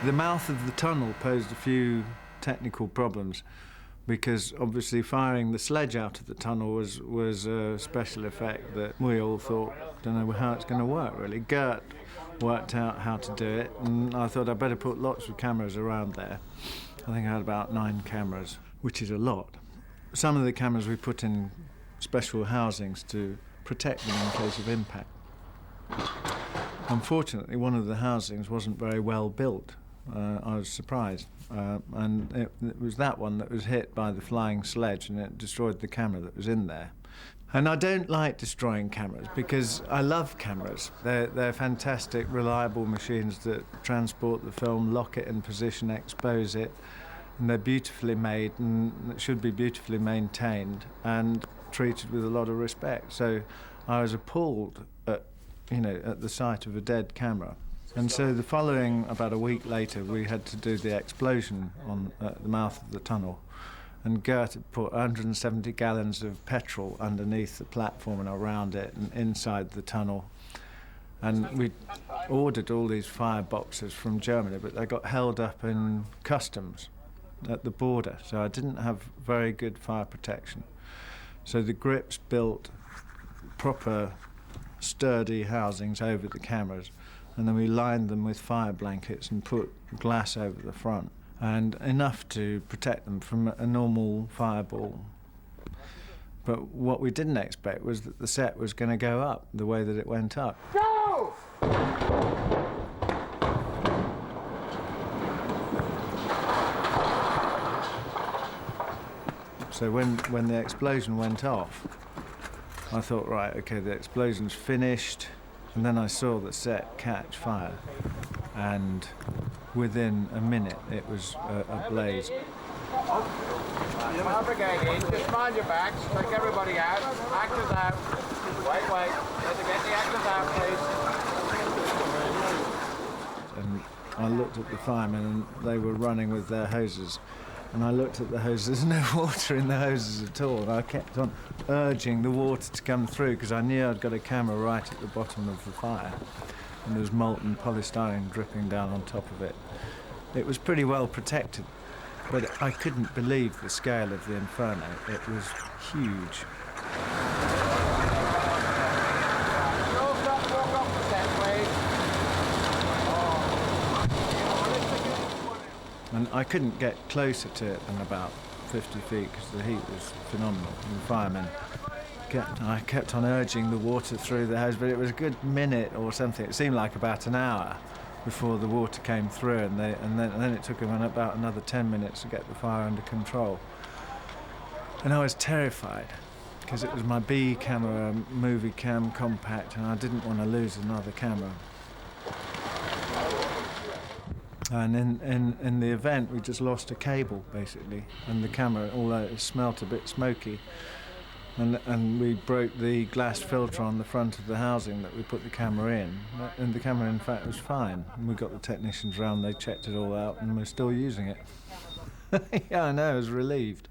The mouth of the tunnel posed a few technical problems because obviously firing the sledge out of the tunnel was a special effect that we all thought, don't know how it's going to work really. Gert worked out how to do it, and I thought I'd better put lots of cameras around there. I think I had about 9 cameras, which is a lot. Some of the cameras we put in special housings to protect them in case of impact. Unfortunately, one of the housings wasn't very well built. I was surprised, and it was that one that was hit by the flying sledge, and it destroyed the camera that was in there. And I don't like destroying cameras because I love cameras. They're fantastic, reliable machines that transport the film, lock it in position, expose it, and they're beautifully made and should be beautifully maintained and treated with a lot of respect. So I was appalled at the sight of a dead camera. And so the following, about a week later, we had to do the explosion at the mouth of the tunnel. And Gert had put 170 gallons of petrol underneath the platform and around it and inside the tunnel. And we ordered all these fireboxes from Germany, but they got held up in customs at the border. So I didn't have very good fire protection. So the grips built proper sturdy housings over the cameras, and then we lined them with fire blankets and put glass over the front, and enough to protect them from a normal fireball. But what we didn't expect was that the set was going to go up the way that it went up. Go! So when the explosion went off, I thought, right, okay, the explosion's finished. And then I saw the set catch fire, and within a minute it was ablaze. Fire brigade in, just mind your backs, take everybody out, actors out. Wait, let's get the actors out, please. And I looked at the firemen and they were running with their hoses. And I looked at the hoses, there's no water in the hoses at all. And I kept on urging the water to come through because I knew I'd got a camera right at the bottom of the fire. And there was molten polystyrene dripping down on top of it. It was pretty well protected, but I couldn't believe the scale of the inferno. It was huge. And I couldn't get closer to it than about 50 feet because the heat was phenomenal. And the firemen I kept on urging the water through the hose, but it was a good minute or something. It seemed like about an hour before the water came through, and then it took them about another 10 minutes to get the fire under control. And I was terrified because it was my B camera, movie cam compact, and I didn't want to lose another camera. And in the event, we just lost a cable, basically, and the camera, although it smelt a bit smoky, and we broke the glass filter on the front of the housing that we put the camera in, and the camera, in fact, was fine. And we got the technicians round, they checked it all out, and we're still using it. Yeah, I know, I was relieved.